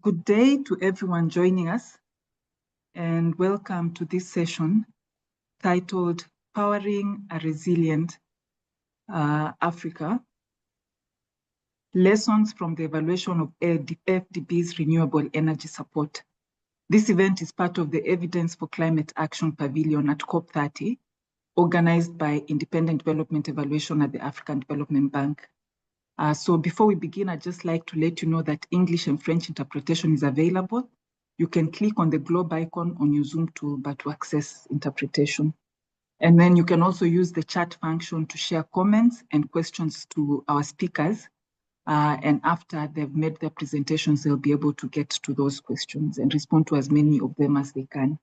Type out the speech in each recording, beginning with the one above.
Good day to everyone joining us, and welcome to this session titled Powering a Resilient Africa, Lessons from the Evaluation of AfDB's Renewable Energy Support. This event is part of the Evidence for Climate Action Pavilion at COP30, organized by Independent Development Evaluation at the African Development Bank. So before we begin, I'd just like to let you know that English and French interpretation is available. You can click on the globe icon on your Zoom toolbar to access interpretation. And then you can also use the chat function to share comments and questions to our speakers. And after they've made their presentations, they'll be able to get to those questions and respond to as many of them as they can.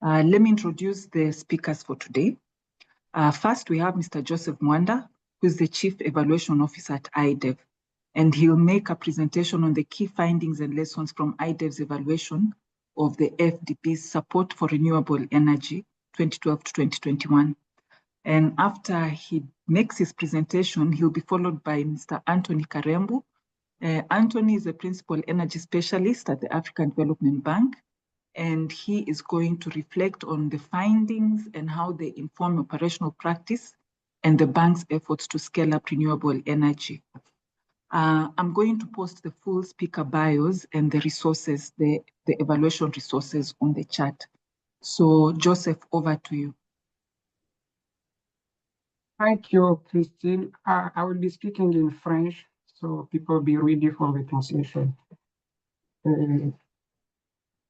Let me introduce the speakers for today. First, we have Mr. Joseph Mwanda, who is the Chief Evaluation Officer at IDEV, and he'll make a presentation on the key findings and lessons from IDEV's evaluation of the AfDB's support for renewable energy 2012 to 2021. And after he makes his presentation, he'll be followed by Mr. Anthony Karembu. Anthony is a Principal Energy Specialist at the African Development Bank, and he is going to reflect on the findings and how they inform operational practice and the bank's efforts to scale up renewable energy. I'm going to post the full speaker bios and the resources, the evaluation resources on the chat. So Joseph, over to you. Thank you, Christine. I will be speaking in French, so people be ready for the translation.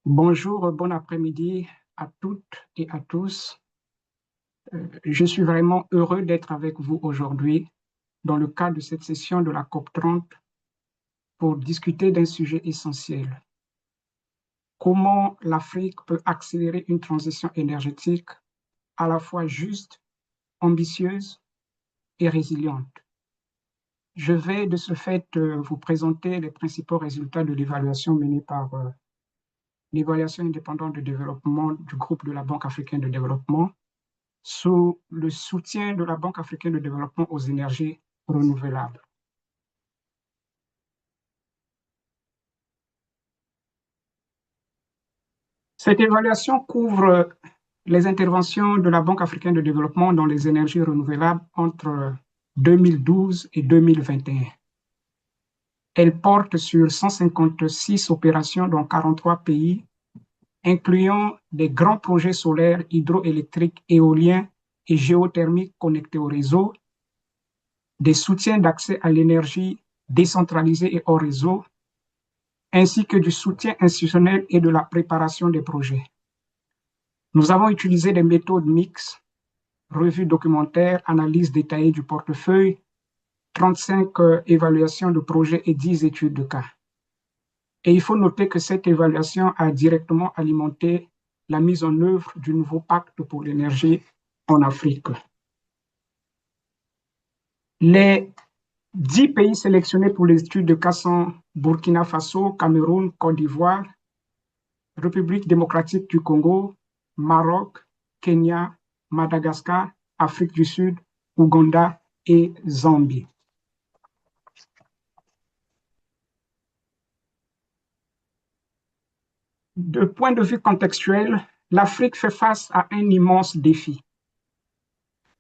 Bonjour, bon après-midi à toutes et à tous. Je suis vraiment heureux d'être avec vous aujourd'hui dans le cadre de cette session de la COP30 pour discuter d'un sujet essentiel. Comment l'Afrique peut accélérer une transition énergétique à la fois juste, ambitieuse et résiliente. Je vais de ce fait vous présenter les principaux résultats de l'évaluation menée par l'évaluation indépendante de développement du groupe de la Banque africaine de développement sous le soutien de la Banque africaine de développement aux énergies renouvelables. Cette évaluation couvre les interventions de la Banque africaine de développement dans les énergies renouvelables entre 2012 et 2021. Elle porte sur 156 opérations dans 43 pays, incluant des grands projets solaires, hydroélectriques, éoliens et géothermiques connectés au réseau, des soutiens d'accès à l'énergie décentralisée et hors réseau, ainsi que du soutien institutionnel et de la préparation des projets. Nous avons utilisé des méthodes mixtes, revues documentaires, analyse détaillée du portefeuille, 35 évaluations de projets et 10 études de cas. Et il faut noter que cette évaluation a directement alimenté la mise en œuvre du nouveau pacte pour l'énergie en Afrique. Les 10 pays sélectionnés pour les études de cas sont Burkina Faso, Cameroun, Côte d'Ivoire, République démocratique du Congo, Maroc, Kenya, Madagascar, Afrique du Sud, Ouganda et Zambie. De point de vue contextuel, l'Afrique fait face à un immense défi.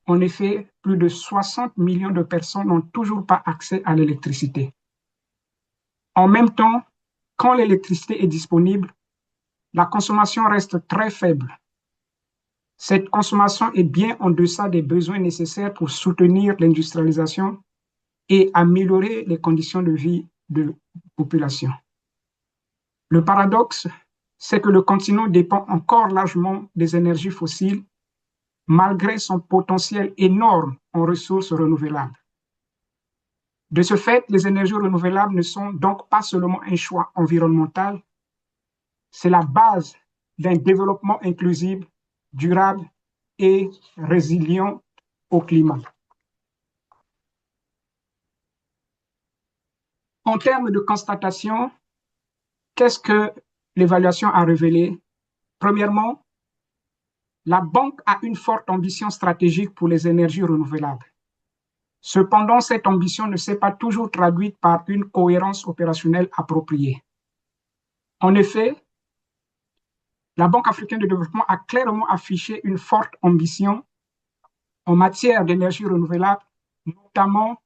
En effet, plus de 60 millions de personnes n'ont toujours pas accès à l'électricité. En même temps, quand l'électricité est disponible, la consommation reste très faible. Cette consommation est bien en deçà des besoins nécessaires pour soutenir l'industrialisation et améliorer les conditions de vie de la population. Le paradoxe, c'est que le continent dépend encore largement des énergies fossiles, malgré son potentiel énorme en ressources renouvelables. De ce fait, les énergies renouvelables ne sont donc pas seulement un choix environnemental, c'est la base d'un développement inclusif, durable et résilient au climat. En termes de constatation, qu'est-ce que l'évaluation a révélé? Premièrement, la banque a une forte ambition stratégique pour les énergies renouvelables. Cependant, cette ambition ne s'est pas toujours traduite par une cohérence opérationnelle appropriée. En effet, la Banque africaine de développement a clairement affiché une forte ambition en matière d'énergie renouvelable, notamment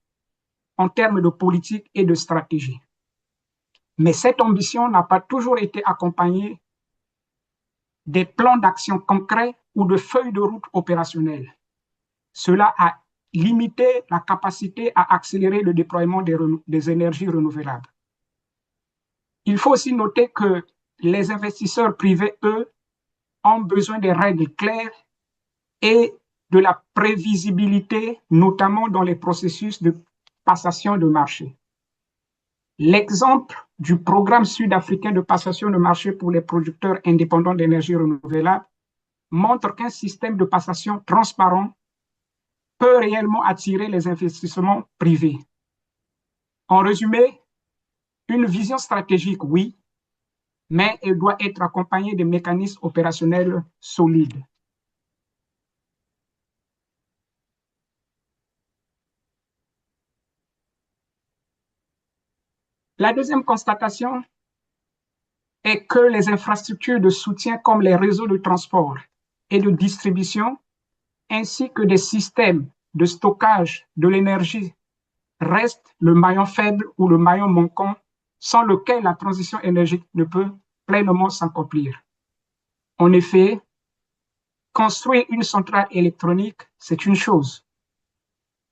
en termes de politique et de stratégie. Mais cette ambition n'a pas toujours été accompagnée des plans d'action concrets ou de feuilles de route opérationnelles. Cela a limité la capacité à accélérer le déploiement des énergies renouvelables. Il faut aussi noter que les investisseurs privés, eux, ont besoin de règles claires et de la prévisibilité, notamment dans les processus de passation de marché. L'exemple du programme sud-africain de passation de marché pour les producteurs indépendants d'énergie renouvelable montre qu'un système de passation transparent peut réellement attirer les investissements privés. En résumé, une vision stratégique, oui, mais elle doit être accompagnée de mécanismes opérationnels solides. La deuxième constatation est que les infrastructures de soutien comme les réseaux de transport et de distribution, ainsi que des systèmes de stockage de l'énergie, restent le maillon faible ou le maillon manquant sans lequel la transition énergétique ne peut pleinement s'accomplir. En effet, construire une centrale électronique, c'est une chose.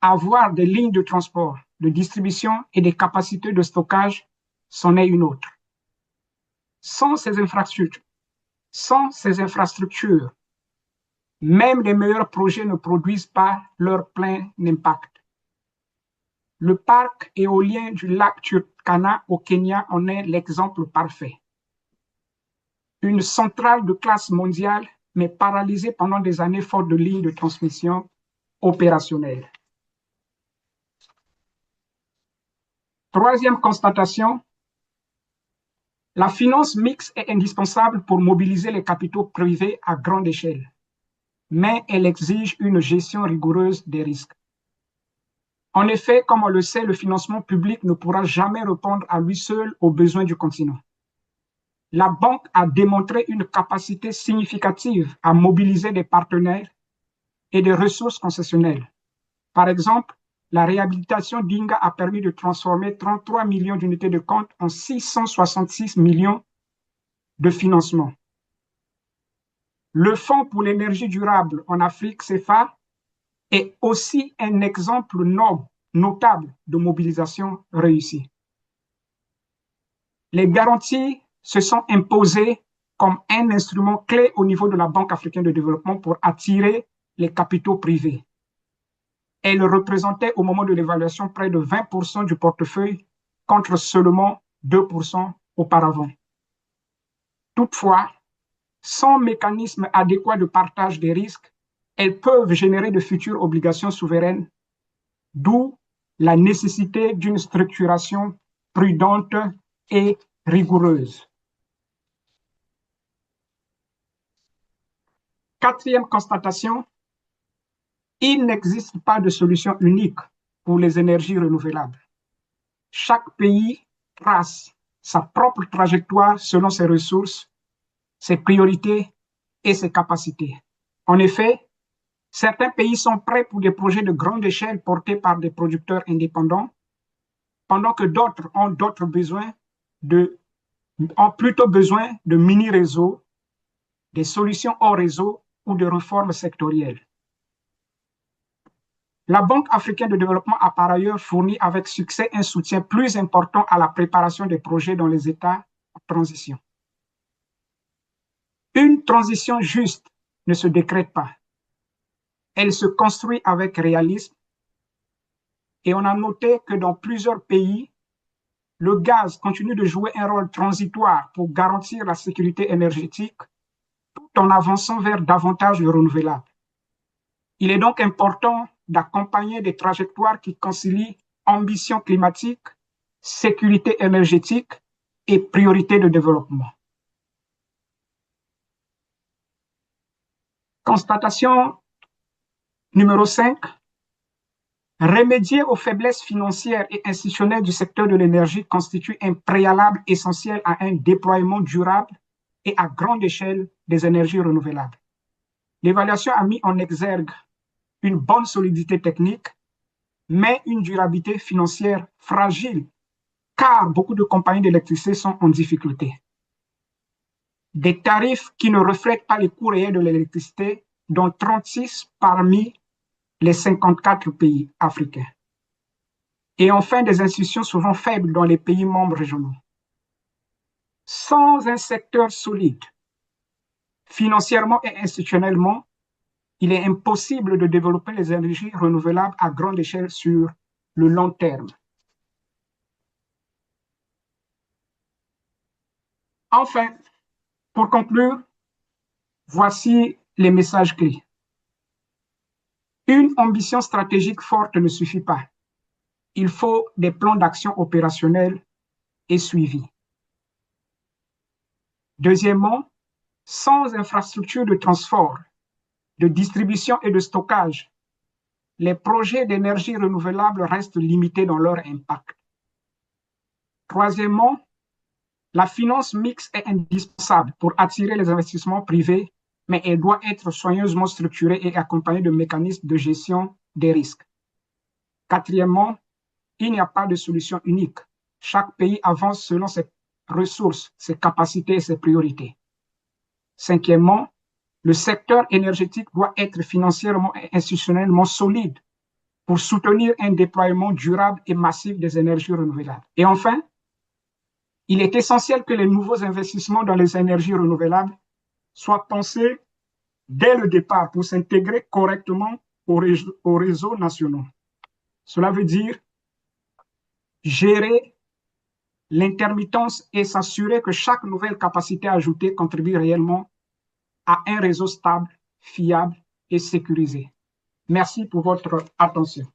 Avoir des lignes de transport, de distribution et des capacités de stockage, c'en est une autre. Sans ces infrastructures, même les meilleurs projets ne produisent pas leur plein impact. Le parc éolien du lac Turkana au Kenya en est l'exemple parfait. Une centrale de classe mondiale, mais paralysée pendant des années faute de lignes de transmission opérationnelles. Troisième constatation, la finance mixte est indispensable pour mobiliser les capitaux privés à grande échelle, mais elle exige une gestion rigoureuse des risques. En effet, comme on le sait, le financement public ne pourra jamais répondre à lui seul aux besoins du continent. La banque a démontré une capacité significative à mobiliser des partenaires et des ressources concessionnelles. Par exemple, la réhabilitation d'Inga a permis de transformer 33 millions d'unités de compte en 666 millions de financement. Le Fonds pour l'énergie durable en Afrique, CFA, est aussi un exemple notable de mobilisation réussie. Les garanties se sont imposées comme un instrument clé au niveau de la Banque africaine de développement pour attirer les capitaux privés. Elles représentaient au moment de l'évaluation près de 20% du portefeuille contre seulement 2% auparavant. Toutefois, sans mécanisme adéquat de partage des risques, elles peuvent générer de futures obligations souveraines, d'où la nécessité d'une structuration prudente et rigoureuse. Quatrième constatation, il n'existe pas de solution unique pour les énergies renouvelables. Chaque pays trace sa propre trajectoire selon ses ressources, ses priorités et ses capacités. En effet, certains pays sont prêts pour des projets de grande échelle portés par des producteurs indépendants, pendant que d'autres ont plutôt besoin de mini-réseaux, des solutions hors réseau ou de réformes sectorielles. La Banque africaine de développement a par ailleurs fourni avec succès un soutien plus important à la préparation des projets dans les États en transition. Une transition juste ne se décrète pas. Elle se construit avec réalisme et on a noté que dans plusieurs pays, le gaz continue de jouer un rôle transitoire pour garantir la sécurité énergétique tout en avançant vers davantage de renouvelables. Il est donc important d'accompagner des trajectoires qui concilient ambition climatique, sécurité énergétique et priorité de développement. Constatation numéro 5. Remédier aux faiblesses financières et institutionnelles du secteur de l'énergie constitue un préalable essentiel à un déploiement durable et à grande échelle des énergies renouvelables. L'évaluation a mis en exergue une bonne solidité technique, mais une durabilité financière fragile, car beaucoup de compagnies d'électricité sont en difficulté. Des tarifs qui ne reflètent pas les coûts réels de l'électricité, dont 36 parmi les 54 pays africains. Et enfin, des institutions souvent faibles dans les pays membres régionaux. Sans un secteur solide, financièrement et institutionnellement, il est impossible de développer les énergies renouvelables à grande échelle sur le long terme. Enfin, pour conclure, voici les messages clés. Une ambition stratégique forte ne suffit pas. Il faut des plans d'action opérationnels et suivis. Deuxièmement, sans infrastructure de transport, de distribution et de stockage, les projets d'énergie renouvelable restent limités dans leur impact. Troisièmement, la finance mixte est indispensable pour attirer les investissements privés, mais elle doit être soigneusement structurée et accompagnée de mécanismes de gestion des risques. Quatrièmement, il n'y a pas de solution unique. Chaque pays avance selon ses ressources, ses capacités et ses priorités. Cinquièmement, le secteur énergétique doit être financièrement et institutionnellement solide pour soutenir un déploiement durable et massif des énergies renouvelables. Et enfin, il est essentiel que les nouveaux investissements dans les énergies renouvelables soient pensés dès le départ pour s'intégrer correctement aux réseaux nationaux. Cela veut dire gérer l'intermittence et s'assurer que chaque nouvelle capacité ajoutée contribue réellement à un réseau stable, fiable et sécurisé. Merci pour votre attention.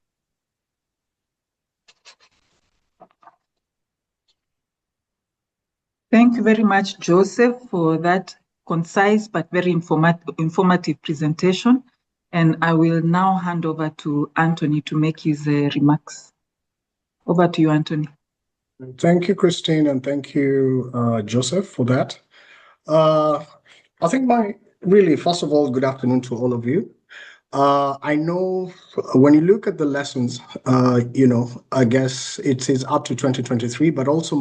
Thank you very much, Joseph, for that concise but very informative presentation. And I will now hand over to Anthony to make his remarks. Over to you, Anthony. Thank you, Christine, and thank you, Joseph, for that. I think first of all, good afternoon to all of you. I know when you look at the lessons, I guess it is up to 2023, but also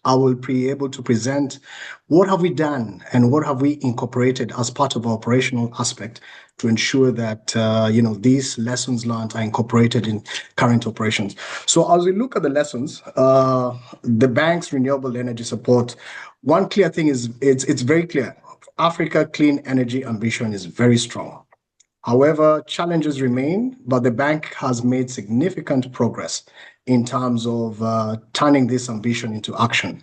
I will be able to present what have we done and what have we incorporated as part of our operational aspect to ensure that, these lessons learned are incorporated in current operations. So as we look at the lessons, the bank's renewable energy support, one clear thing is it's very clear. Africa clean energy ambition is very strong. However, challenges remain, but the bank has made significant progress in terms of turning this ambition into action.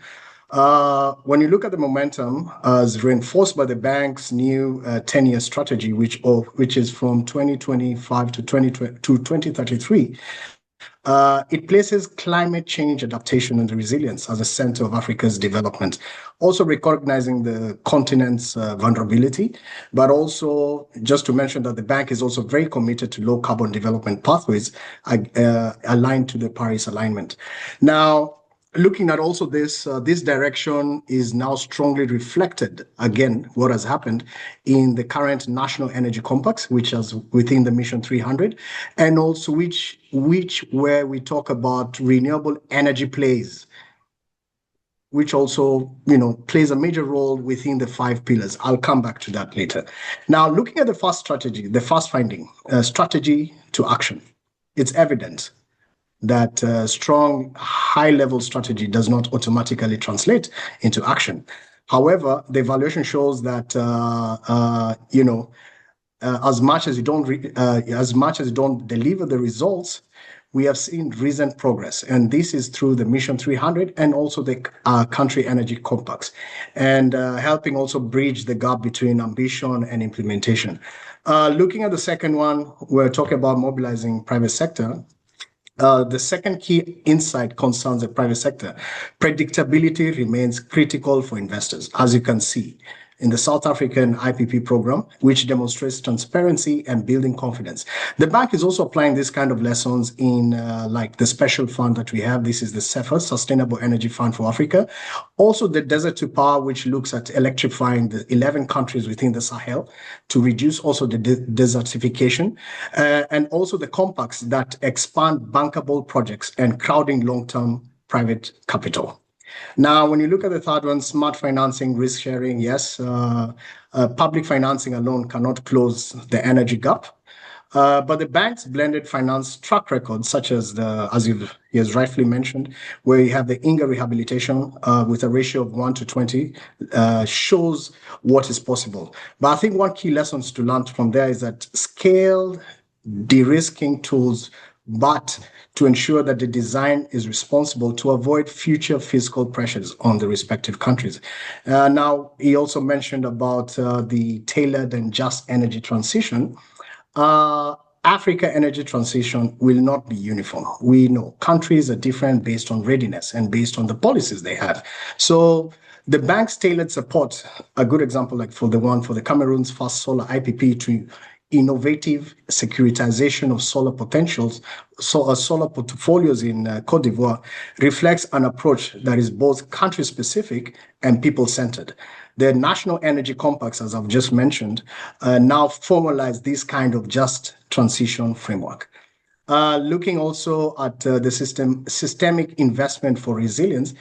When you look at the momentum as reinforced by the bank's new 10-year strategy, which is from 2025 to 2033, it places climate change adaptation and resilience as a center of Africa's development, also recognizing the continent's vulnerability, but also just to mention that the bank is also very committed to low carbon development pathways aligned to the Paris alignment. Now, looking at also this direction is now strongly reflected, again, what has happened in the current National Energy Complex, which is within the Mission 300, and also where we talk about renewable energy plays, which also, plays a major role within the 5 pillars. I'll come back to that later. Now, looking at the first strategy, the first finding, strategy to action, it's evident that strong high-level strategy does not automatically translate into action. However, the evaluation shows that as much as you don't deliver the results, we have seen recent progress, and this is through the Mission 300 and also the country energy complex, and helping also bridge the gap between ambition and implementation. Looking at the second one, we're talking about mobilizing private sector. The second key insight concerns the private sector. Predictability remains critical for investors, as you can see. in the South African IPP program, which demonstrates transparency and building confidence. The bank is also applying this kind of lessons in like the special fund that we have. This is the SEFA, Sustainable Energy Fund for Africa. Also the Desert to Power, which looks at electrifying the 11 countries within the Sahel to reduce also the desertification, and also the compacts that expand bankable projects and crowding long-term private capital. Now, when you look at the third one, smart financing, risk sharing, yes, public financing alone cannot close the energy gap. But the bank's blended finance track record, such as he has rightfully mentioned, where you have the Inga rehabilitation with a ratio of 1 to 20, shows what is possible. But I think one key lesson to learn from there is that scaled de-risking tools, but to ensure that the design is responsible to avoid future fiscal pressures on the respective countries. Now, he also mentioned about the tailored and just energy transition. Africa energy transition will not be uniform. We know countries are different based on readiness and based on the policies they have. So the bank's tailored support, a good example like for the Cameroon's first solar IPP to innovative securitization of solar potentials, solar portfolios in Cote d'Ivoire, reflects an approach that is both country-specific and people-centered. The national energy compacts, as I've just mentioned, now formalize this kind of just transition framework. Looking also at the systemic investment for resilience,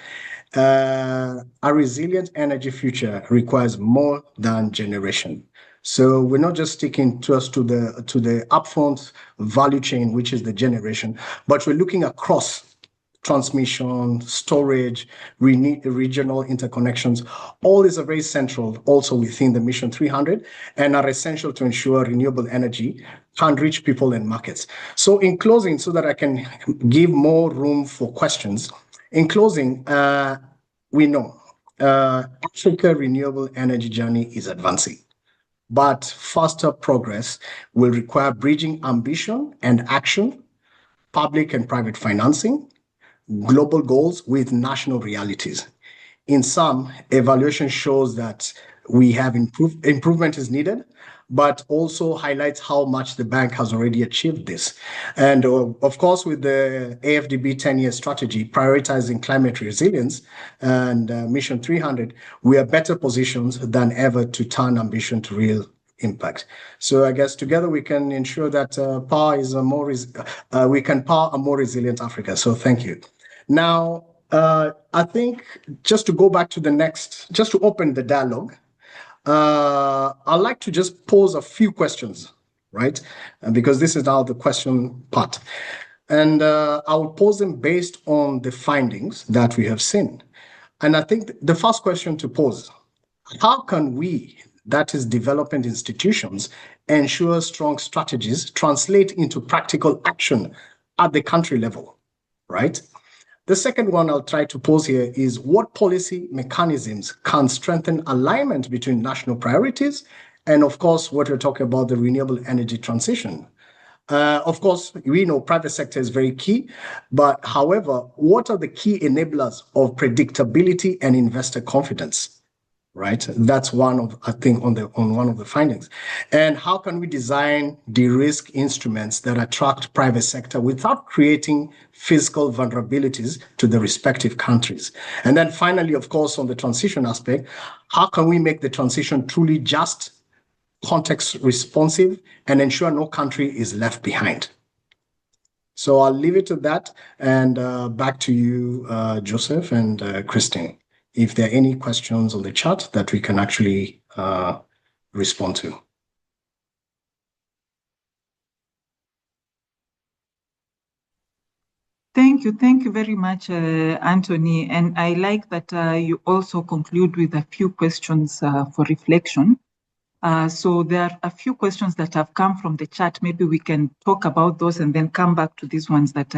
a resilient energy future requires more than generation. So we're not just sticking to the upfront value chain, which is the generation, but we're looking across transmission, storage, regional interconnections. All these are very central also within the Mission 300 and are essential to ensure renewable energy can reach people and markets. So in closing, so that I can give more room for questions, in closing, we know Africa renewable energy journey is advancing, but faster progress will require bridging ambition and action, public and private financing, global goals with national realities. In sum, evaluation shows that we have improvement is needed, but also highlights how much the bank has already achieved this. And of course, with the AfDB 10-year strategy, prioritizing climate resilience and Mission 300, we are better positioned than ever to turn ambition to real impact. So I guess together we can ensure that we can power a more resilient Africa. So thank you. Now, I think just to go back to the next, just to open the dialogue, I'd like to just pose a few questions, right? Because this is now the question part. And I will pose them based on the findings that we have seen. And I think the first question to pose, how can we, that is development institutions, ensure strong strategies translate into practical action at the country level, right? The second one I'll try to pose here is what policy mechanisms can strengthen alignment between national priorities and, of course, what we're talking about, the renewable energy transition. Of course, we know private sector is very key, but however, what are the key enablers of predictability and investor confidence? Right, that's one of, I think, on one of the findings. And how can we design de-risk instruments that attract private sector without creating fiscal vulnerabilities to the respective countries? And then finally, of course, on the transition aspect, how can we make the transition truly just, context responsive, and ensure no country is left behind? So I'll leave it to that, and back to you, Joseph and Christine, if there are any questions on the chat that we can actually respond to. Thank you very much, Anthony. And I like that you also conclude with a few questions for reflection. So there are a few questions that have come from the chat. Maybe we can talk about those and then come back to these ones that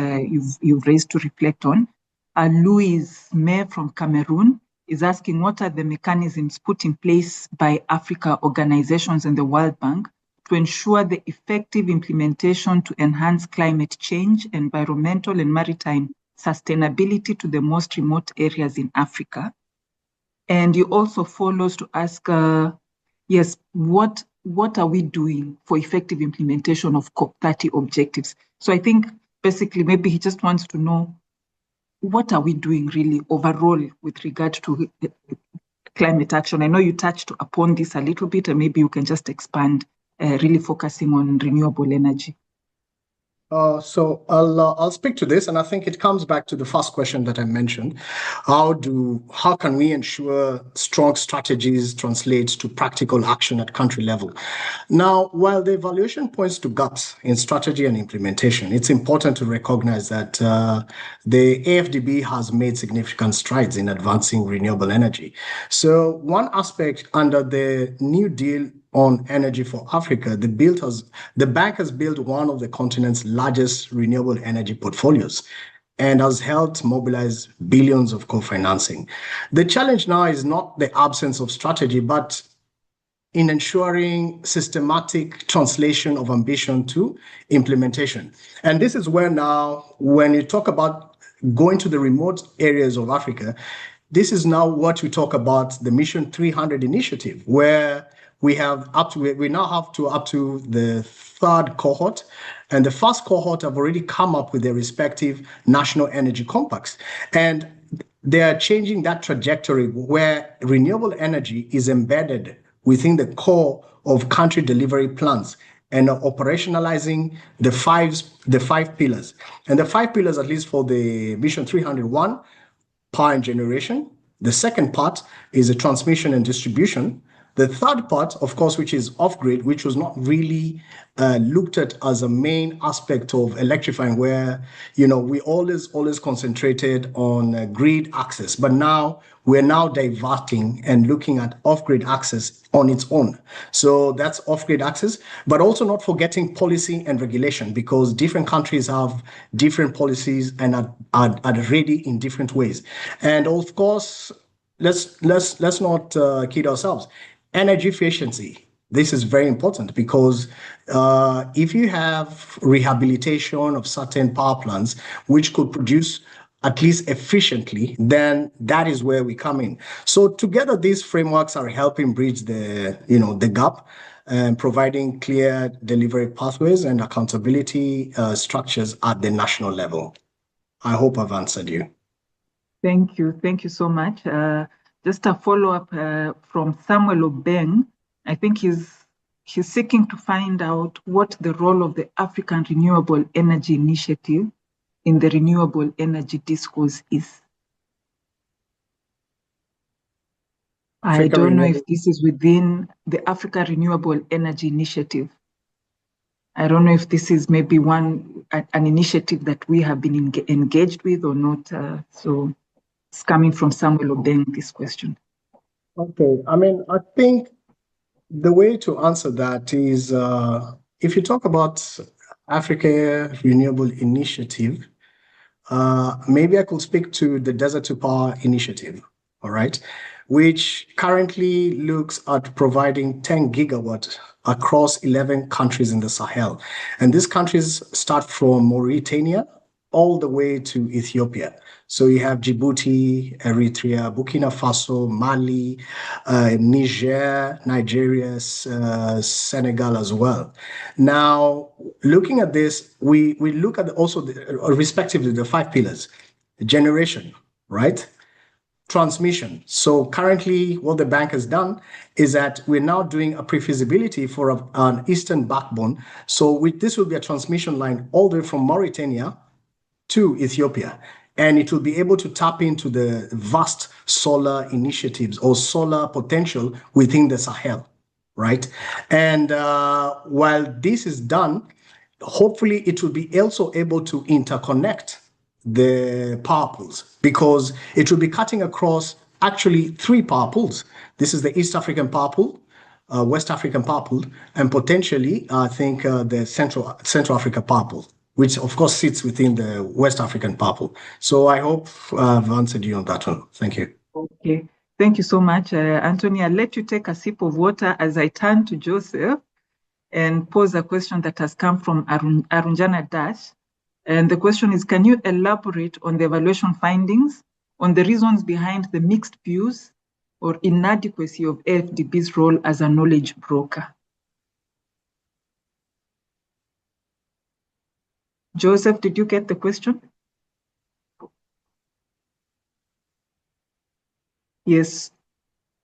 you've raised to reflect on. Louise May from Cameroon is asking, what are the mechanisms put in place by Africa organizations and the World Bank to ensure the effective implementation to enhance climate change, environmental and maritime sustainability to the most remote areas in Africa? And he also follows to ask, yes, what are we doing for effective implementation of COP30 objectives? So I think basically maybe he just wants to know, what are we doing really overall with regard to climate action? I know you touched upon this a little bit, and maybe you can just expand, really focusing on renewable energy. So I'll speak to this, and I think it comes back to the first question that I mentioned. How can we ensure strong strategies translate to practical action at country level? Now, while the evaluation points to gaps in strategy and implementation, it's important to recognize that the AfDB has made significant strides in advancing renewable energy. So one aspect under the New Deal on energy for Africa, the bank has built one of the continent's largest renewable energy portfolios and has helped mobilize billions of co-financing. The challenge now is not the absence of strategy, but in ensuring systematic translation of ambition to implementation. And this is where now, when you talk about going to the remote areas of Africa, this is now what we talk about the Mission 300 initiative, where we now have up to the third cohort, and the first cohort have already come up with their respective national energy compacts. And they are changing that trajectory where renewable energy is embedded within the core of country delivery plans and operationalizing the five pillars. And the 5 pillars, at least for the Mission 301, power and generation. The second part is the transmission and distribution. The third part, of course, which is off-grid, which was not really looked at as a main aspect of electrifying, where we always concentrated on grid access, but now we're diverting and looking at off-grid access on its own. So that's off-grid access, but also not forgetting policy and regulation, because different countries have different policies and are ready in different ways. And of course, let's not kid ourselves. Energy efficiency. This is very important because if you have rehabilitation of certain power plants, which could produce at least efficiently, then that is where we come in. So together, these frameworks are helping bridge the gap and providing clear delivery pathways and accountability structures at the national level. I hope I've answered you. Thank you. Thank you so much. Just a follow-up from Samuel Obeng. I think he's seeking to find out what the role of the African Renewable Energy Initiative in the renewable energy discourse is. I don't know if this is within the Africa Renewable Energy Initiative. I don't know if this is maybe an initiative that we have been engaged with or not. So it's coming from Samuel Obeng, this question. Okay, I think the way to answer that is, if you talk about Africa Renewable Initiative, maybe I could speak to the Desert to Power Initiative, all right, which currently looks at providing 10 gigawatts across 11 countries in the Sahel. And these countries start from Mauritania all the way to Ethiopia. So you have Djibouti, Eritrea, Burkina Faso, Mali, Niger, Nigeria, Senegal as well. Now, looking at this, we look at also respectively the 5 pillars: generation, right? Transmission. So currently what the bank has done is that we're now doing a pre-feasibility for an eastern backbone. So this will be a transmission line all the way from Mauritania to Ethiopia. And it will be able to tap into the vast solar initiatives or solar potential within the Sahel, right? And while this is done, hopefully it will be also able to interconnect the power pools, because it will be cutting across actually 3 power pools. This is the East African power pool, West African power pool, and potentially, I think, the Central Africa power pool, which of course sits within the West African power pool. So I hope I've answered you on that one. Thank you. Okay, thank you so much, Anthony. I'll let you take a sip of water as I turn to Joseph and pose a question that has come from Arunjana Dash. And the question is, can you elaborate on the evaluation findings, on the reasons behind the mixed views or inadequacy of AfDB's role as a knowledge broker? Joseph, did you get the question? Yes.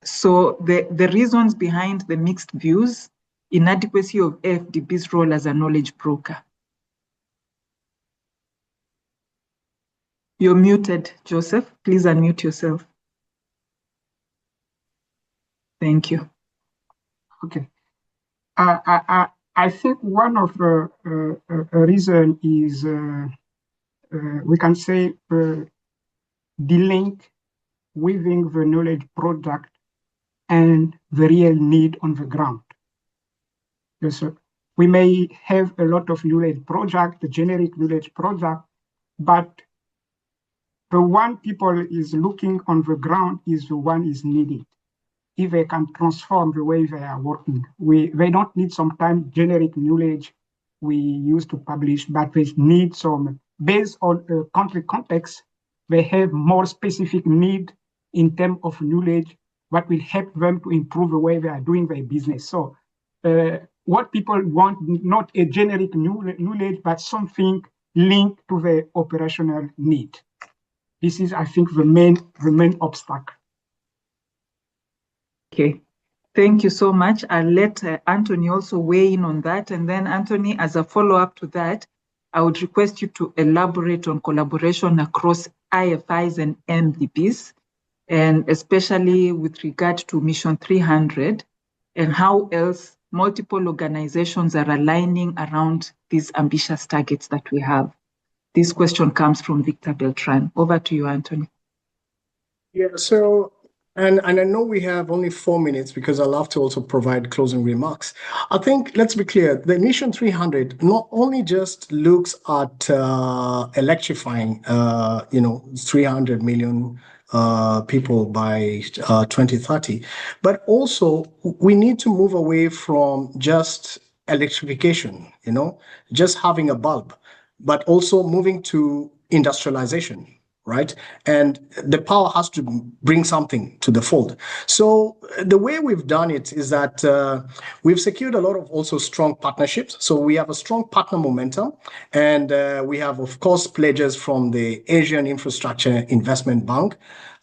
So the reasons behind the mixed views, inadequacy of AfDB's role as a knowledge broker. You're muted, Joseph. Please unmute yourself. Thank you. Okay. I think one of the reason is we can say the link within the knowledge product and the real need on the ground. Yes, we may have a lot of knowledge project, the generic knowledge project, but the one people is looking on the ground is the one is needed. If they can transform the way they are working, they don't need sometimes generic knowledge we used to publish, but they need some, based on a country context, they have more specific need in terms of knowledge, what will help them to improve the way they are doing their business. So what people want, not a generic knowledge, but something linked to the operational need. This is, I think, the main obstacle. Okay, thank you so much. I'll let Anthony also weigh in on that. And then Anthony, as a follow-up to that, I would request you to elaborate on collaboration across IFIs and MDBs, and especially with regard to Mission 300, and how else multiple organizations are aligning around these ambitious targets that we have. This question comes from Victor Beltran. Over to you, Anthony. Yeah, so, and I know we have only 4 minutes because I'll have to also provide closing remarks. I think, let's be clear, the Mission 300 not only just looks at electrifying, 300 million people by 2030, but also we need to move away from just electrification, just having a bulb, but also moving to industrialization, right? And the power has to bring something to the fold. So the way we've done it is that we've secured a lot of also strong partnerships. So we have a strong partner momentum, and we have, of course, pledges from the Asian Infrastructure Investment Bank,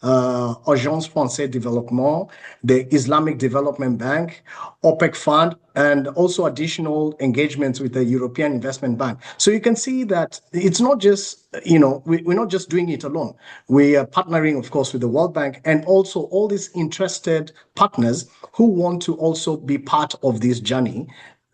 Agence Française Développement, the Islamic Development Bank, OPEC Fund, and also additional engagements with the European Investment Bank. So you can see that it's not just, we're not just doing it alone. We are partnering, of course, with the World Bank and also all these interested partners who want to also be part of this journey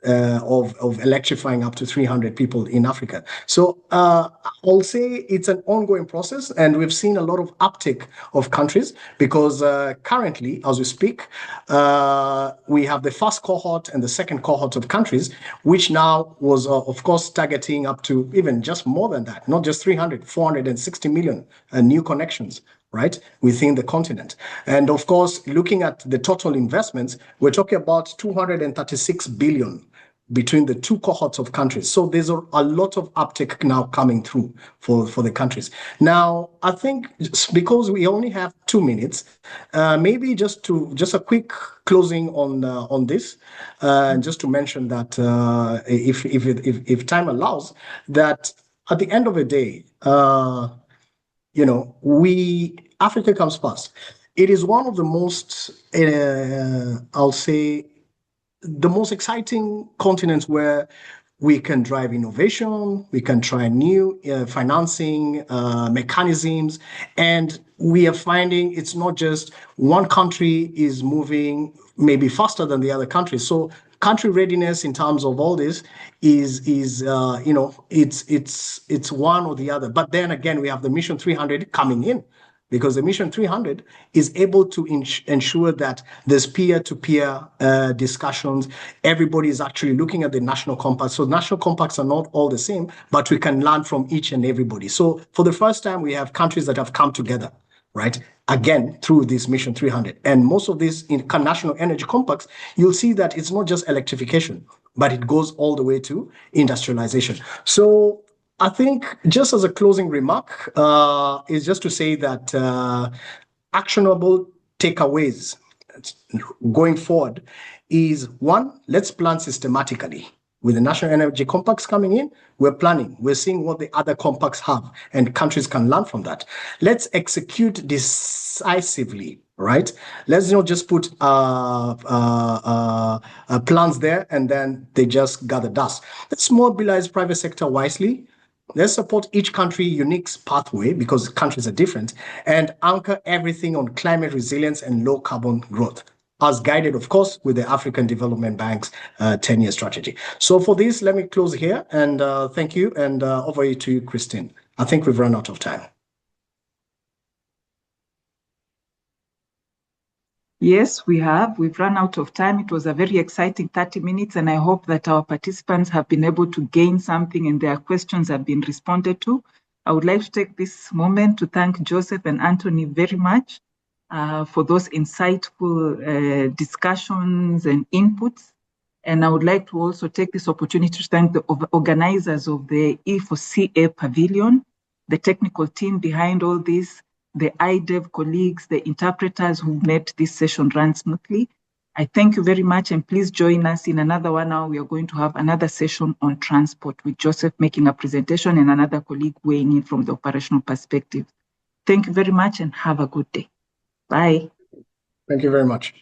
of electrifying up to 300 people in Africa. So I'll say it's an ongoing process, and we've seen a lot of uptick of countries because currently, as we speak, we have the first cohort and the second cohort of countries, which now was, of course, targeting up to even just more than that, not just 300, 460 million new connections, right, within the continent. And of course, looking at the total investments, we're talking about 236 billion between the two cohorts of countries. So there's a lot of uptake now coming through for the countries. Now, I think because we only have 2 minutes, maybe just a quick closing on this, just to mention that if time allows, that at the end of the day, Africa comes first. It is one of the most, I'll say, the most exciting continents where we can drive innovation, we can try new financing mechanisms, and we are finding it's not just one country is moving maybe faster than the other countries. So country readiness in terms of all this is it's one or the other. But then again, we have the Mission 300 coming in, because the Mission 300 is able to ensure that there's peer-to-peer discussions. Everybody is actually looking at the national compacts. So national compacts are not all the same, but we can learn from each and everybody. So for the first time, we have countries that have come together, right? Again, through this Mission 300. And most of these international energy compacts, you'll see that it's not just electrification, but it goes all the way to industrialization. So I think just as a closing remark is just to say that actionable takeaways going forward is, one, let's plan systematically. With the National Energy Compacts coming in, we're planning. We're seeing what the other compacts have, and countries can learn from that. Let's execute decisively, right? Let's not just put plans there and then they just gather dust. Let's mobilize private sector wisely. Let's support each country unique pathway, because countries are different, and anchor everything on climate resilience and low carbon growth, as guided, of course, with the African Development Bank's 10-year strategy. So for this, let me close here, and thank you, and over to you, Christine. I think we've run out of time. Yes, we have. We've run out of time. It was a very exciting 30 minutes, and I hope that our participants have been able to gain something and their questions have been responded to. I would like to take this moment to thank Joseph and Anthony very much for those insightful discussions and inputs. And I would like to also take this opportunity to thank the organizers of the E4CA Pavilion, the technical team behind all this, the IDEV colleagues, the interpreters who made this session run smoothly. I thank you very much, and please join us in another 1 hour. We are going to have another session on transport with Joseph making a presentation and another colleague weighing in from the operational perspective. Thank you very much and have a good day. Bye. Thank you very much.